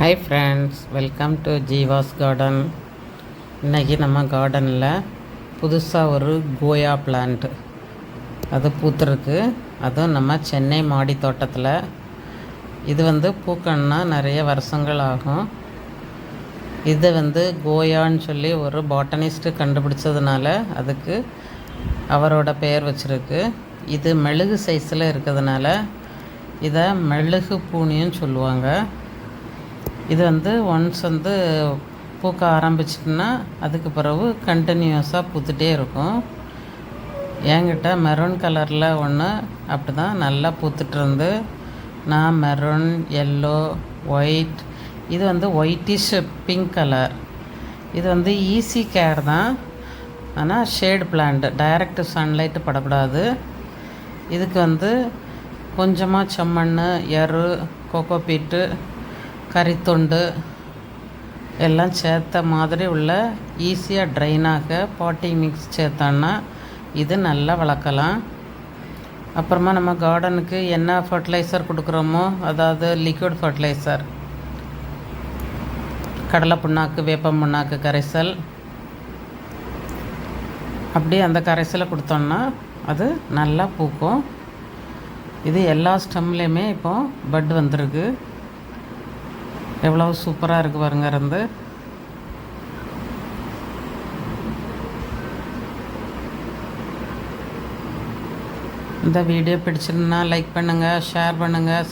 Hi friends, welcome to Jeeva's garden. இன்றைக்கி நம்ம கார்டனில் புதுசாக ஒரு கோயா பிளான்ட் அது பூத்துருக்கு. அதுவும் நம்ம சென்னை மாடி தோட்டத்தில். இது பூக்கணுன்னா நிறைய வருஷங்கள் ஆகும். இது கோயான்னு சொல்லி ஒரு பாட்டனிஸ்ட்டு கண்டுபிடிச்சதுனால அதுக்கு அவரோட பெயர் வச்சுருக்கு. இது மெழுகு சைஸில் இருக்கிறதுனால இதை மெழுகு பூனின்னு சொல்லுவாங்க. இது ஒன்ஸ் பூக்க ஆரம்பிச்சிட்டுனா அதுக்கு பிறகு கண்டினியூஸாக பூத்துட்டே இருக்கும். என்கிட்ட மெரூன் கலரில் ஒன்று அப்படி தான் நல்லா பூத்துட்ருந்து. நான் மெரூன், எல்லோ, ஒயிட், இது ஒயிட்டிஷ் பிங்க் கலர். இது ஈஸி கேர் தான். ஆனால் ஷேடு பிளான்ட், டைரக்ட் சன்லைட்டு படக்கூடாது. இதுக்கு கொஞ்சமாக செம்மண், எரு, கோகோபீட்டு, கறித்தொண்டு எல்லாம் சேர்த்த மாதிரி உள்ள ஈஸியாக ட்ரைனாக பாட்டிங் மிக்ஸ் சேர்த்தோன்னா இது நல்லா வளர்க்கலாம். அப்புறமா நம்ம கார்டனுக்கு என்ன ஃபர்டிலைசர் கொடுக்குறோமோ, அதாவது லிக்விட் ஃபர்டிலைசர், கடலை புண்ணாக்கு, வேப்பம் புண்ணாக்கு கரைசல், அப்படியே அந்த கரைசலை கொடுத்தோன்னா அது நல்லா பூக்கும். இது எல்லா ஸ்டெம்லேயுமே இப்போது பட் வந்திருக்கு. எவ்வளோ சூப்பராக இருக்குது பாருங்க. இந்த வீடியோ பிடிச்சிருந்தா லைக் பண்ணுங்கள், ஷேர் பண்ணுங்கள்,